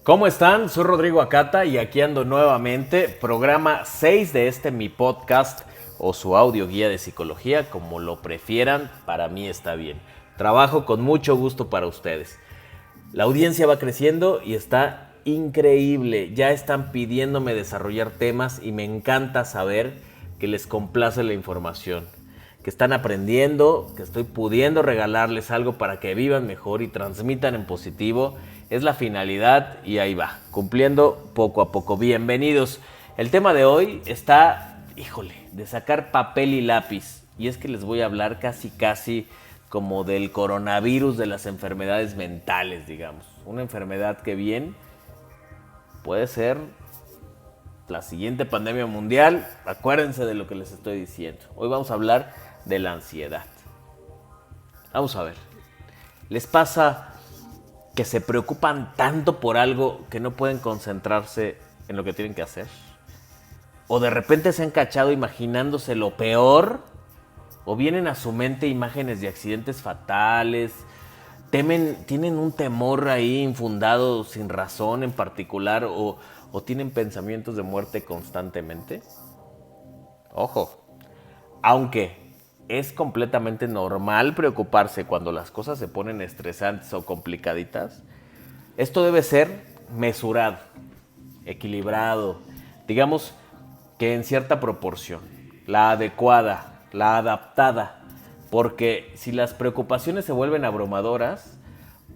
¿Cómo están? Soy Rodrigo Acata y aquí ando nuevamente, programa 6 de mi podcast o su audio guía de psicología, como lo prefieran, para mí está bien. Trabajo con mucho gusto para ustedes. La audiencia va creciendo y está increíble, ya están pidiéndome desarrollar temas y me encanta saber que les complace la información, que están aprendiendo, que estoy pudiendo regalarles algo para que vivan mejor y transmitan en positivo. Es la finalidad y ahí va, cumpliendo poco a poco. Bienvenidos. El tema de hoy está, de sacar papel y lápiz. Y es que les voy a hablar casi como del coronavirus, de las enfermedades mentales, digamos. Una enfermedad que bien puede ser la siguiente pandemia mundial. Acuérdense de lo que les estoy diciendo. Hoy vamos a hablar de la ansiedad. Vamos a ver. ¿Les pasa que se preocupan tanto por algo que no pueden concentrarse en lo que tienen que hacer? ¿O de repente se han cachado imaginándose lo peor? ¿O vienen a su mente imágenes de accidentes fatales? ¿Tienen un temor ahí infundado sin razón en particular? ¿O tienen pensamientos de muerte constantemente? Ojo, aunque es completamente normal preocuparse cuando las cosas se ponen estresantes o complicaditas, esto debe ser mesurado, equilibrado, digamos que en cierta proporción, la adecuada, la adaptada, porque si las preocupaciones se vuelven abrumadoras,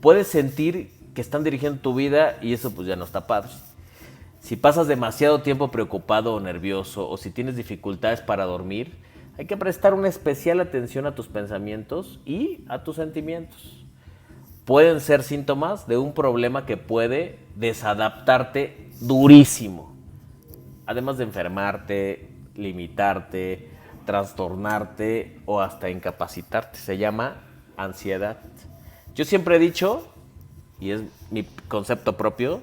puedes sentir que están dirigiendo tu vida y eso pues ya no está padre. Si pasas demasiado tiempo preocupado o nervioso, o si tienes dificultades para dormir, hay que prestar una especial atención a tus pensamientos y a tus sentimientos. Pueden ser síntomas de un problema que puede desadaptarte durísimo, además de enfermarte, limitarte, trastornarte o hasta incapacitarte. Se llama ansiedad. Yo siempre he dicho, y es mi concepto propio,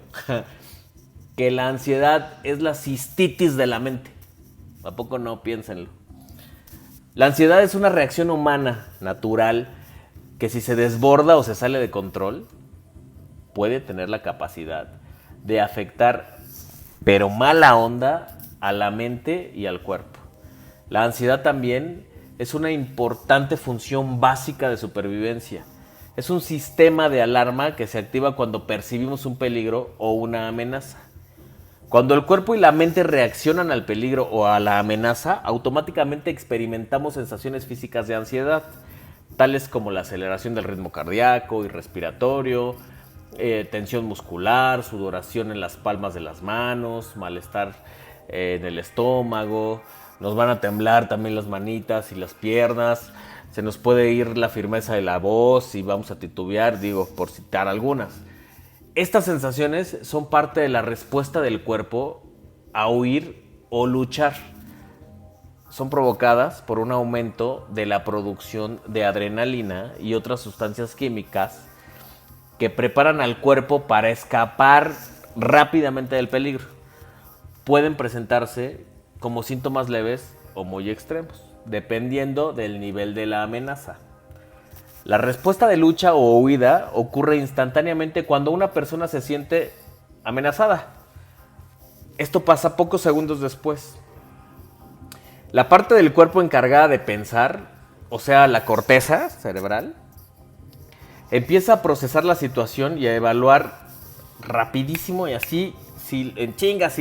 que la ansiedad es la cistitis de la mente. ¿A poco no? Piénsenlo. La ansiedad es una reacción humana, natural, que si se desborda o se sale de control, puede tener la capacidad de afectar, pero mala onda, a la mente y al cuerpo. La ansiedad también es una importante función básica de supervivencia. Es un sistema de alarma que se activa cuando percibimos un peligro o una amenaza. Cuando el cuerpo y la mente reaccionan al peligro o a la amenaza, automáticamente experimentamos sensaciones físicas de ansiedad, tales como la aceleración del ritmo cardíaco y respiratorio, tensión muscular, sudoración en las palmas de las manos, malestar en el estómago, nos van a temblar también las manitas y las piernas, se nos puede ir la firmeza de la voz y vamos a titubear, por citar algunas. Estas sensaciones son parte de la respuesta del cuerpo a huir o luchar. Son provocadas por un aumento de la producción de adrenalina y otras sustancias químicas que preparan al cuerpo para escapar rápidamente del peligro. Pueden presentarse como síntomas leves o muy extremos, dependiendo del nivel de la amenaza. La respuesta de lucha o huida ocurre instantáneamente cuando una persona se siente amenazada. Esto pasa pocos segundos después. La parte del cuerpo encargada de pensar, o sea, la corteza cerebral, empieza a procesar la situación y a evaluar rapidísimo y así, si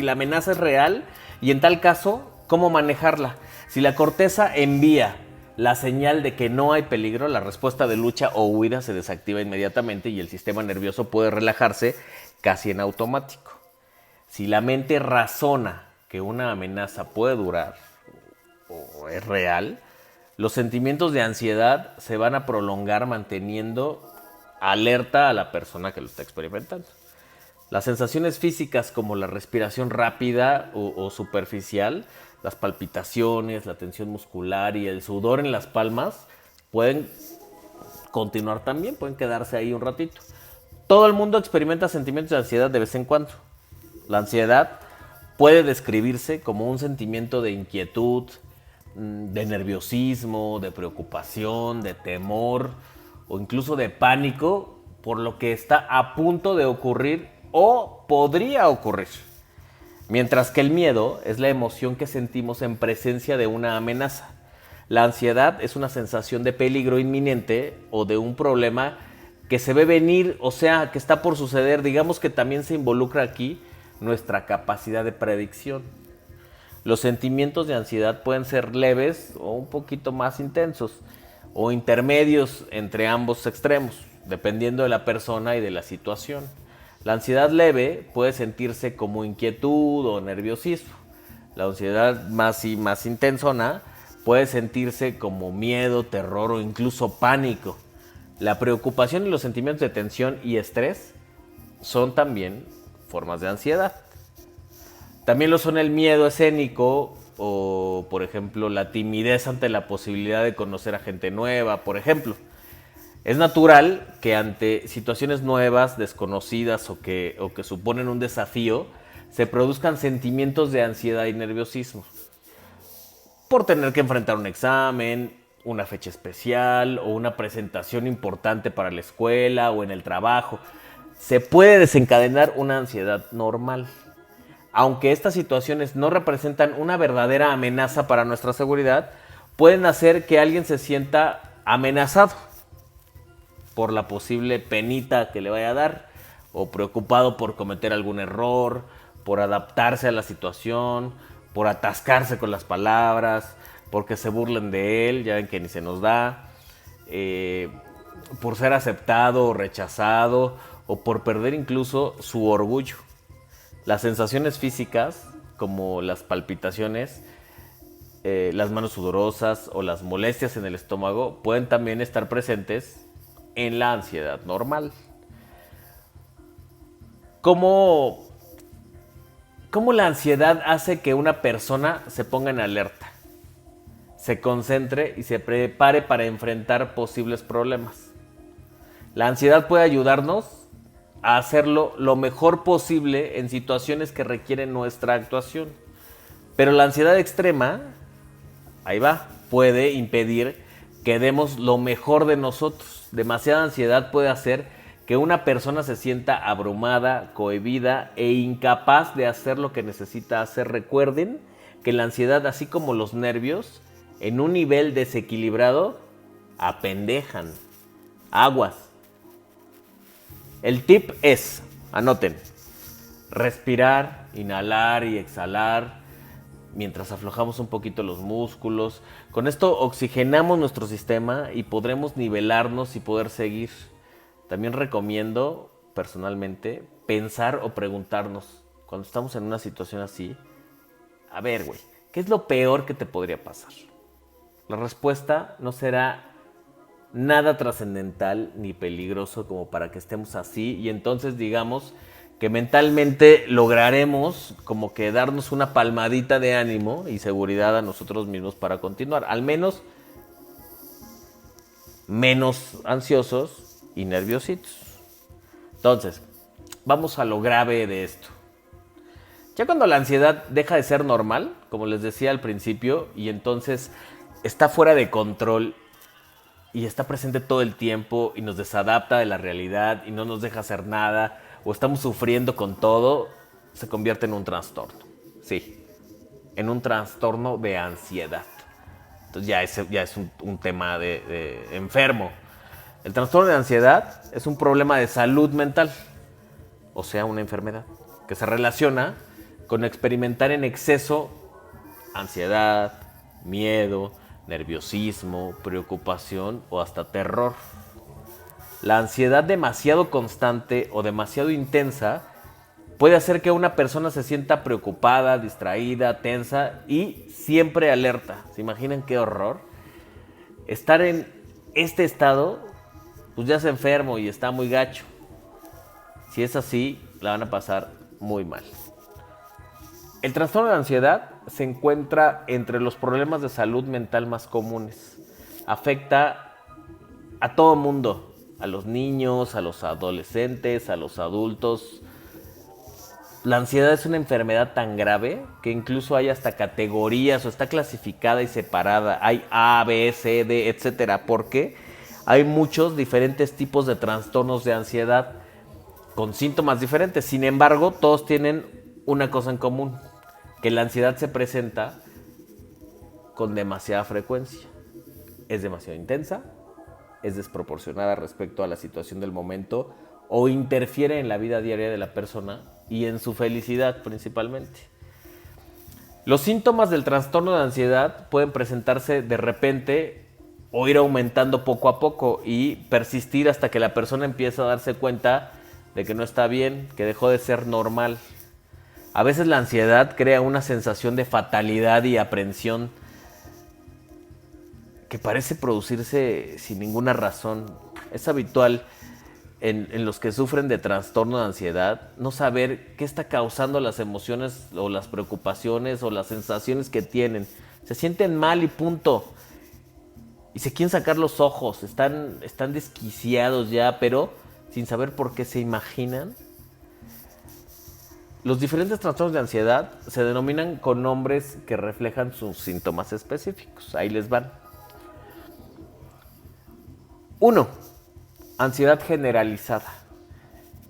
la amenaza es real y en tal caso, cómo manejarla. Si la corteza envía la señal de que no hay peligro, la respuesta de lucha o huida se desactiva inmediatamente y el sistema nervioso puede relajarse casi en automático. Si la mente razona que una amenaza puede durar o es real, los sentimientos de ansiedad se van a prolongar manteniendo alerta a la persona que lo está experimentando. Las sensaciones físicas como la respiración rápida o superficial, las palpitaciones, la tensión muscular y el sudor en las palmas pueden continuar también, pueden quedarse ahí un ratito. Todo el mundo experimenta sentimientos de ansiedad de vez en cuando. La ansiedad puede describirse como un sentimiento de inquietud, de nerviosismo, de preocupación, de temor o incluso de pánico por lo que está a punto de ocurrir o podría ocurrir. Mientras que el miedo es la emoción que sentimos en presencia de una amenaza. La ansiedad es una sensación de peligro inminente o de un problema que se ve venir, o sea, que está por suceder. Digamos que también se involucra aquí nuestra capacidad de predicción. Los sentimientos de ansiedad pueden ser leves o un poquito más intensos, o intermedios entre ambos extremos, dependiendo de la persona y de la situación. La ansiedad leve puede sentirse como inquietud o nerviosismo. La ansiedad más intensona puede sentirse como miedo, terror o incluso pánico. La preocupación y los sentimientos de tensión y estrés son también formas de ansiedad. También lo son el miedo escénico o, por ejemplo, la timidez ante la posibilidad de conocer a gente nueva, por ejemplo. Es natural que ante situaciones nuevas, desconocidas o que suponen un desafío, se produzcan sentimientos de ansiedad y nerviosismo. Por tener que enfrentar un examen, una fecha especial o una presentación importante para la escuela o en el trabajo. Se puede desencadenar una ansiedad normal. Aunque estas situaciones no representan una verdadera amenaza para nuestra seguridad, pueden hacer que alguien se sienta amenazado por la posible penita que le vaya a dar, o preocupado por cometer algún error, por adaptarse a la situación, por atascarse con las palabras, porque se burlen de él, ya ven que ni se nos da, por ser aceptado o rechazado, o por perder incluso su orgullo. Las sensaciones físicas, como las palpitaciones, las manos sudorosas o las molestias en el estómago, pueden también estar presentes en la ansiedad normal. ¿Cómo la ansiedad hace que una persona se ponga en alerta, se concentre y se prepare para enfrentar posibles problemas? La ansiedad puede ayudarnos a hacerlo lo mejor posible en situaciones que requieren nuestra actuación. Pero la ansiedad extrema, ahí va, puede impedir que demos lo mejor de nosotros. Demasiada ansiedad puede hacer que una persona se sienta abrumada, cohibida e incapaz de hacer lo que necesita hacer. Recuerden que la ansiedad, así como los nervios, en un nivel desequilibrado, apendejan. Aguas. El tip es, anoten, respirar, inhalar y exhalar mientras aflojamos un poquito los músculos. Con esto oxigenamos nuestro sistema y podremos nivelarnos y poder seguir. También recomiendo, personalmente, pensar o preguntarnos, cuando estamos en una situación así, a ver, güey, ¿qué es lo peor que te podría pasar? La respuesta no será nada trascendental ni peligroso como para que estemos así, y entonces digamos que mentalmente lograremos como que darnos una palmadita de ánimo y seguridad a nosotros mismos para continuar, al menos menos ansiosos y nerviositos. Entonces, vamos a lo grave de esto. Ya cuando la ansiedad deja de ser normal, como les decía al principio, y entonces está fuera de control y está presente todo el tiempo y nos desadapta de la realidad y no nos deja hacer nada, o estamos sufriendo con todo, se convierte en un trastorno. Sí, en un trastorno de ansiedad. Entonces ya es un tema de enfermo. El trastorno de ansiedad es un problema de salud mental, o sea, una enfermedad, que se relaciona con experimentar en exceso ansiedad, miedo, nerviosismo, preocupación o hasta terror. La ansiedad demasiado constante o demasiado intensa puede hacer que una persona se sienta preocupada, distraída, tensa y siempre alerta. ¿Se imaginan qué horror? Estar en este estado, pues ya es enfermo y está muy gacho. Si es así, la van a pasar muy mal. El trastorno de ansiedad se encuentra entre los problemas de salud mental más comunes. Afecta a todo mundo, a los niños, a los adolescentes, a los adultos. La ansiedad es una enfermedad tan grave que incluso hay hasta categorías o está clasificada y separada. Hay A, B, C, D, etcétera, porque hay muchos diferentes tipos de trastornos de ansiedad con síntomas diferentes. Sin embargo, todos tienen una cosa en común, que la ansiedad se presenta con demasiada frecuencia. Es demasiado intensa, es desproporcionada respecto a la situación del momento o interfiere en la vida diaria de la persona y en su felicidad principalmente. Los síntomas del trastorno de ansiedad pueden presentarse de repente o ir aumentando poco a poco y persistir hasta que la persona empieza a darse cuenta de que no está bien, que dejó de ser normal. A veces la ansiedad crea una sensación de fatalidad y aprensión que parece producirse sin ninguna razón. Es habitual en los que sufren de trastorno de ansiedad no saber qué está causando las emociones o las preocupaciones o las sensaciones que tienen. Se sienten mal y punto. Y se quieren sacar los ojos, están desquiciados ya, pero sin saber por qué se imaginan. Los diferentes trastornos de ansiedad se denominan con nombres que reflejan sus síntomas específicos. Ahí les van. 1. Ansiedad generalizada.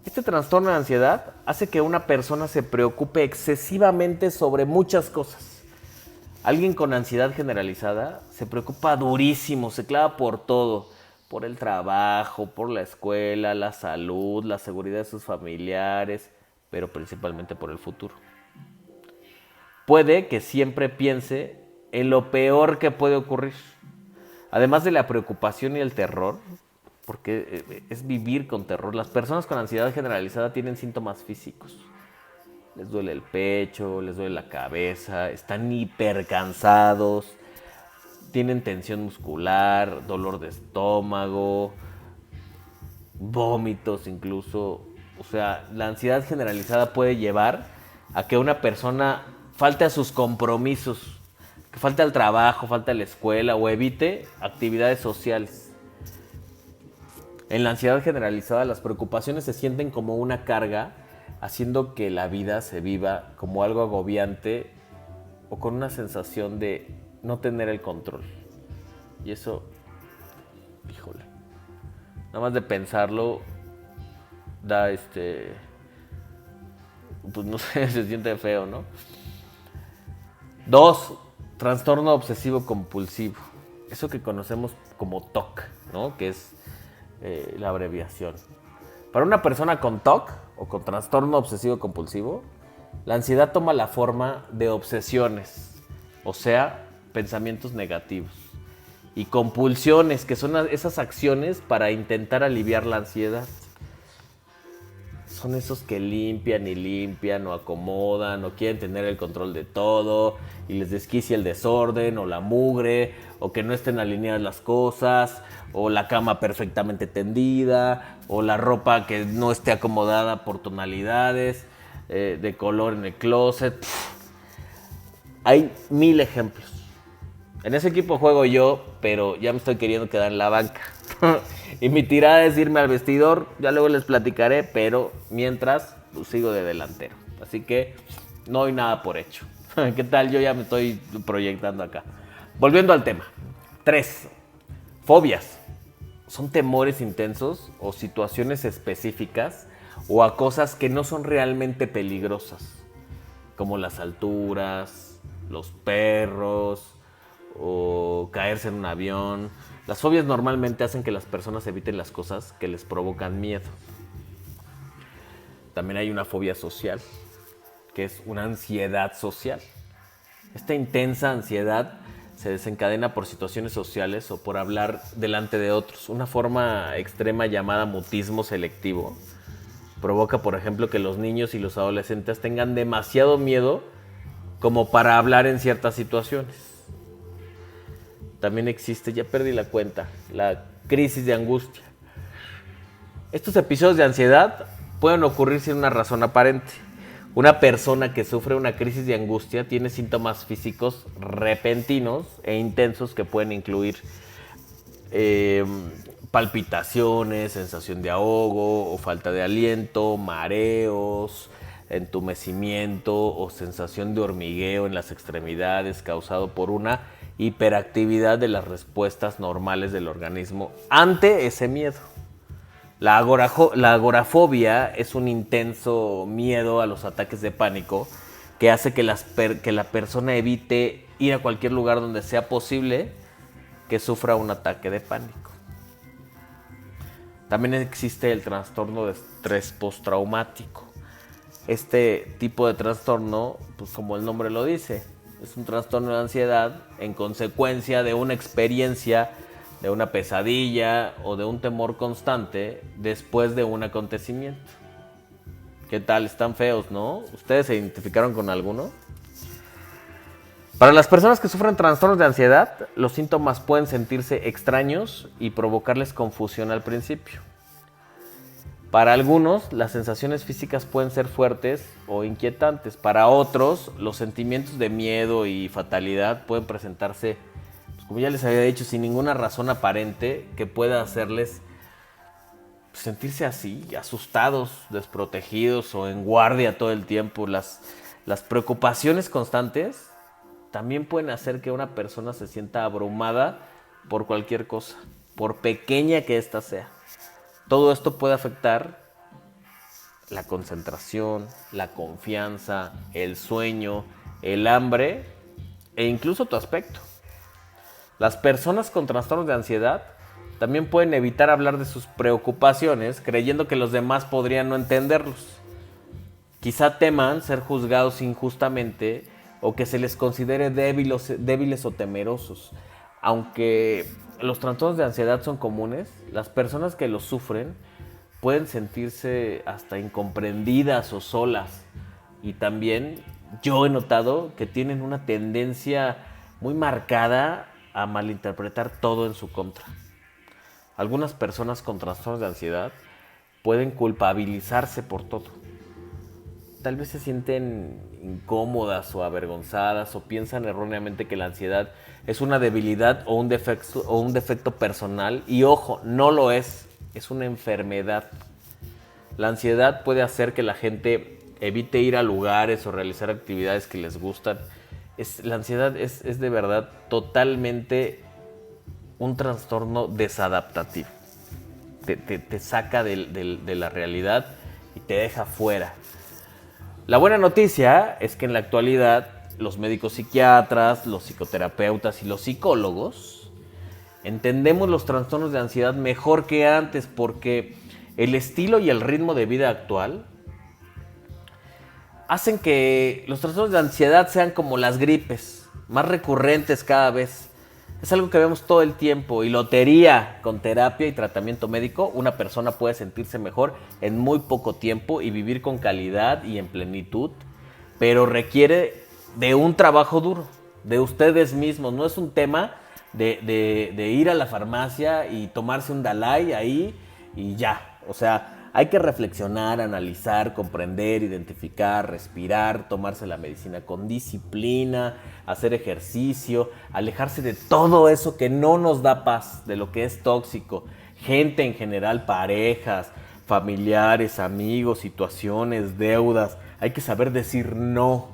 Este trastorno de ansiedad hace que una persona se preocupe excesivamente sobre muchas cosas. Alguien con ansiedad generalizada se preocupa durísimo, se clava por todo, por el trabajo, por la escuela, la salud, la seguridad de sus familiares, pero principalmente por el futuro. Puede que siempre piense en lo peor que puede ocurrir. Además de la preocupación y el terror, porque es vivir con terror. Las personas con ansiedad generalizada tienen síntomas físicos. Les duele el pecho, les duele la cabeza, están hipercansados, tienen tensión muscular, dolor de estómago, vómitos incluso. O sea, la ansiedad generalizada puede llevar a que una persona falte a sus compromisos, que falte al trabajo, falte a la escuela o evite actividades sociales. En la ansiedad generalizada, las preocupaciones se sienten como una carga, haciendo que la vida se viva como algo agobiante o con una sensación de no tener el control. Y eso, híjole, nada más de pensarlo, da pues no sé, se siente feo, ¿no? 2. Trastorno obsesivo compulsivo. Eso que conocemos como TOC, ¿no? Que es la abreviación. Para una persona con TOC o con trastorno obsesivo compulsivo, la ansiedad toma la forma de obsesiones, o sea, pensamientos negativos, y compulsiones, que son esas acciones para intentar aliviar la ansiedad. Son esos que limpian y limpian o acomodan o quieren tener el control de todo y les desquicia el desorden o la mugre o que no estén alineadas las cosas o la cama perfectamente tendida o la ropa que no esté acomodada por tonalidades de color en el closet. Hay 1000 ejemplos. En ese equipo juego yo, pero ya me estoy queriendo quedar en la banca. Y mi tirada es irme al vestidor, ya luego les platicaré, pero mientras pues, sigo de delantero. Así que no hay nada por hecho. ¿Qué tal? Yo ya me estoy proyectando acá. Volviendo al tema. 3. Fobias. Son temores intensos o situaciones específicas o a cosas que no son realmente peligrosas, como las alturas, los perros o caerse en un avión. Las fobias normalmente hacen que las personas eviten las cosas que les provocan miedo. También hay una fobia social, que es una ansiedad social. Esta intensa ansiedad se desencadena por situaciones sociales o por hablar delante de otros. Una forma extrema llamada mutismo selectivo provoca, por ejemplo, que los niños y los adolescentes tengan demasiado miedo como para hablar en ciertas situaciones. También existe, ya perdí la cuenta, la crisis de angustia. Estos episodios de ansiedad pueden ocurrir sin una razón aparente. Una persona que sufre una crisis de angustia tiene síntomas físicos repentinos e intensos que pueden incluir palpitaciones, sensación de ahogo o falta de aliento, mareos, entumecimiento o sensación de hormigueo en las extremidades causado por una hiperactividad de las respuestas normales del organismo ante ese miedo. La agorafobia es un intenso miedo a los ataques de pánico que hace que la persona evite ir a cualquier lugar donde sea posible que sufra un ataque de pánico. También existe el trastorno de estrés postraumático. Este tipo de trastorno, pues como el nombre lo dice, es un trastorno de ansiedad en consecuencia de una experiencia, de una pesadilla o de un temor constante después de un acontecimiento. ¿Qué tal? Están feos, ¿no? ¿Ustedes se identificaron con alguno? Para las personas que sufren trastornos de ansiedad, los síntomas pueden sentirse extraños y provocarles confusión al principio. Para algunos, las sensaciones físicas pueden ser fuertes o inquietantes. Para otros, los sentimientos de miedo y fatalidad pueden presentarse, pues, como ya les había dicho, sin ninguna razón aparente que pueda hacerles sentirse así, asustados, desprotegidos o en guardia todo el tiempo. Las preocupaciones constantes también pueden hacer que una persona se sienta abrumada por cualquier cosa, por pequeña que ésta sea. Todo esto puede afectar la concentración, la confianza, el sueño, el hambre e incluso tu aspecto. Las personas con trastornos de ansiedad también pueden evitar hablar de sus preocupaciones creyendo que los demás podrían no entenderlos. Quizá teman ser juzgados injustamente o que se les considere débiles o temerosos. Aunque los trastornos de ansiedad son comunes, las personas que los sufren pueden sentirse hasta incomprendidas o solas. Y también yo he notado que tienen una tendencia muy marcada a malinterpretar todo en su contra. Algunas personas con trastornos de ansiedad pueden culpabilizarse por todo. Tal vez se sienten incómodas o avergonzadas o piensan erróneamente que la ansiedad es una debilidad o un defecto personal. Y ojo, no lo es una enfermedad. La ansiedad puede hacer que la gente evite ir a lugares o realizar actividades que les gustan. La ansiedad es de verdad totalmente un trastorno desadaptativo. Te saca de la realidad y te deja fuera. La buena noticia es que en la actualidad los médicos psiquiatras, los psicoterapeutas y los psicólogos entendemos los trastornos de ansiedad mejor que antes porque el estilo y el ritmo de vida actual hacen que los trastornos de ansiedad sean como las gripes, más recurrentes cada vez. Es algo que vemos todo el tiempo y lotería. Con terapia y tratamiento médico, una persona puede sentirse mejor en muy poco tiempo y vivir con calidad y en plenitud, pero requiere de un trabajo duro, de ustedes mismos. No es un tema de ir a la farmacia y tomarse un Dalai ahí y ya. O sea, hay que reflexionar, analizar, comprender, identificar, respirar, tomarse la medicina con disciplina, hacer ejercicio, alejarse de todo eso que no nos da paz, de lo que es tóxico. Gente en general, parejas, familiares, amigos, situaciones, deudas. Hay que saber decir no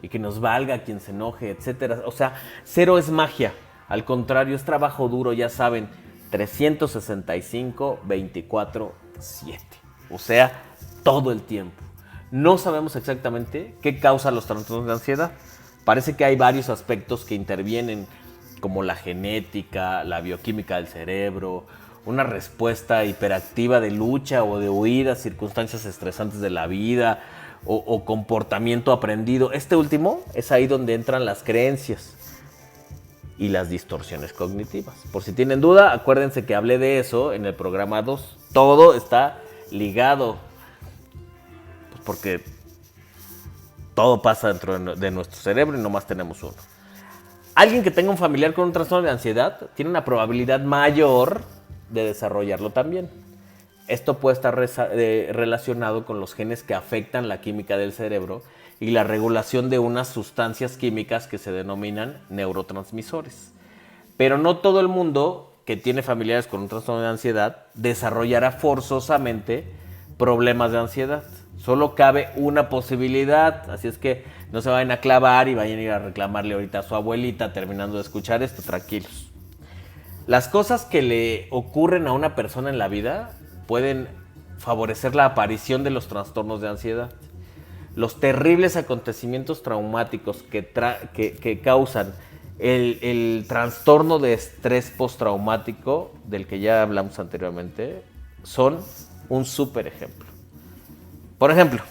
y que nos valga quien se enoje, etcétera. O sea, cero es magia. Al contrario, es trabajo duro, ya saben. 365, 24, 7. O sea, todo el tiempo. No sabemos exactamente qué causa los trastornos de ansiedad. Parece que hay varios aspectos que intervienen, como la genética, la bioquímica del cerebro, una respuesta hiperactiva de lucha o de huida a circunstancias estresantes de la vida, o comportamiento aprendido. Este último es ahí donde entran las creencias y las distorsiones cognitivas. Por si tienen duda, acuérdense que hablé de eso en el programa 2. Todo está ligado, pues porque todo pasa dentro de nuestro cerebro y nomás tenemos uno. Alguien que tenga un familiar con un trastorno de ansiedad tiene una probabilidad mayor de desarrollarlo también. Esto puede estar relacionado con los genes que afectan la química del cerebro y la regulación de unas sustancias químicas que se denominan neurotransmisores. Pero no todo el mundo que tiene familiares con un trastorno de ansiedad desarrollará forzosamente problemas de ansiedad. Solo cabe una posibilidad, así es que no se vayan a clavar y vayan a ir a reclamarle ahorita a su abuelita terminando de escuchar esto, tranquilos. Las cosas que le ocurren a una persona en la vida pueden favorecer la aparición de los trastornos de ansiedad. Los terribles acontecimientos traumáticos que causan el trastorno de estrés postraumático, del que ya hablamos anteriormente, son un súper ejemplo. Por ejemplo,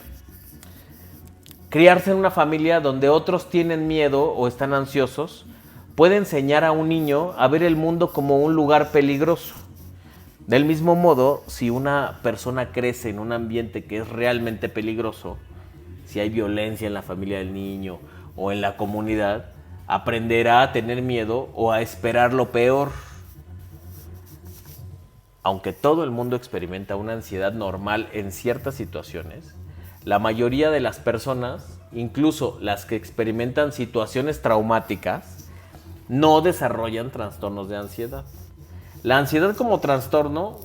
criarse en una familia donde otros tienen miedo o están ansiosos puede enseñar a un niño a ver el mundo como un lugar peligroso. Del mismo modo, si una persona crece en un ambiente que es realmente peligroso, si hay violencia en la familia del niño o en la comunidad, aprenderá a tener miedo o a esperar lo peor. Aunque todo el mundo experimenta una ansiedad normal en ciertas situaciones, la mayoría de las personas, incluso las que experimentan situaciones traumáticas, no desarrollan trastornos de ansiedad. La ansiedad como trastorno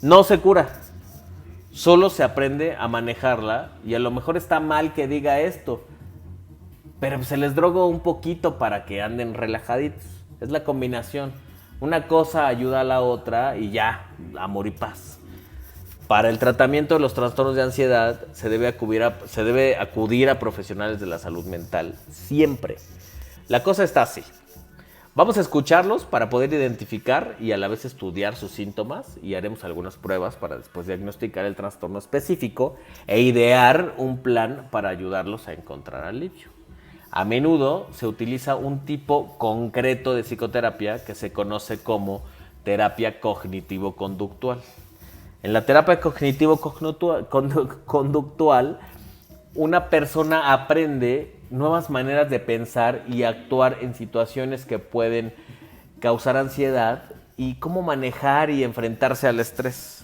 no se cura, solo se aprende a manejarla, y a lo mejor está mal que diga esto, pero se les droga un poquito para que anden relajaditos. Es la combinación. Una cosa ayuda a la otra y ya, amor y paz. Para el tratamiento de los trastornos de ansiedad se debe acudir a profesionales de la salud mental, siempre. La cosa está así. Vamos a escucharlos para poder identificar y a la vez estudiar sus síntomas, y haremos algunas pruebas para después diagnosticar el trastorno específico e idear un plan para ayudarlos a encontrar alivio. A menudo se utiliza un tipo concreto de psicoterapia que se conoce como terapia cognitivo-conductual. En la terapia cognitivo-conductual, una persona aprende nuevas maneras de pensar y actuar en situaciones que pueden causar ansiedad y cómo manejar y enfrentarse al estrés.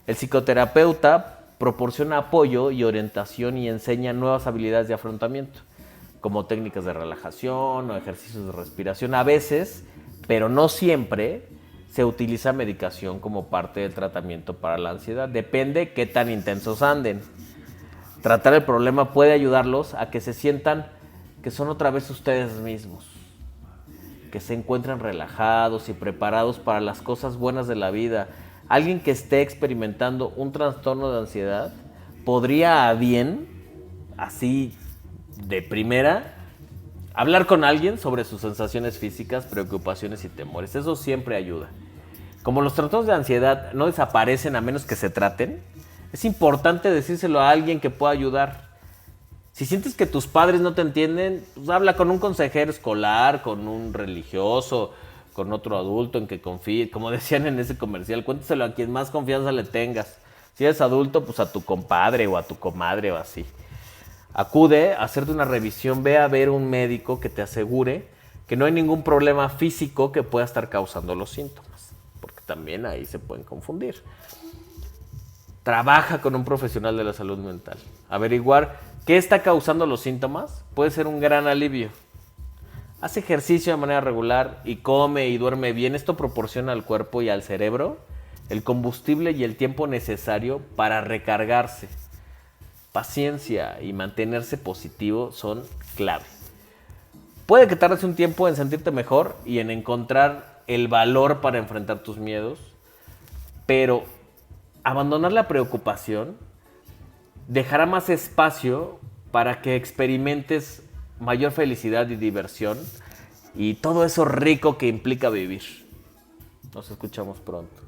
El psicoterapeuta proporciona apoyo y orientación y enseña nuevas habilidades de afrontamiento, como técnicas de relajación o ejercicios de respiración. A veces, pero no siempre, se utiliza medicación como parte del tratamiento para la ansiedad. Depende qué tan intensos anden. Tratar el problema puede ayudarlos a que se sientan que son otra vez ustedes mismos, que se encuentran relajados y preparados para las cosas buenas de la vida. Alguien que esté experimentando un trastorno de ansiedad podría a bien, así de primera, hablar con alguien sobre sus sensaciones físicas, preocupaciones y temores. Eso siempre ayuda. Como los trastornos de ansiedad no desaparecen a menos que se traten, es importante decírselo a alguien que pueda ayudar. Si sientes que tus padres no te entienden, pues habla con un consejero escolar, con un religioso, con otro adulto en que confíes. Como decían en ese comercial, cuéntaselo a quien más confianza le tengas. Si eres adulto, pues a tu compadre o a tu comadre o así. Acude a hacerte una revisión, ve a ver un médico que te asegure que no hay ningún problema físico que pueda estar causando los síntomas, porque también ahí se pueden confundir. Trabaja con un profesional de la salud mental. Averiguar qué está causando los síntomas puede ser un gran alivio. Haz ejercicio de manera regular y come y duerme bien. Esto proporciona al cuerpo y al cerebro el combustible y el tiempo necesario para recargarse. Paciencia y mantenerse positivo son clave. Puede que tardes un tiempo en sentirte mejor y en encontrar el valor para enfrentar tus miedos, pero abandonar la preocupación dejará más espacio para que experimentes mayor felicidad y diversión y todo eso rico que implica vivir. Nos escuchamos pronto.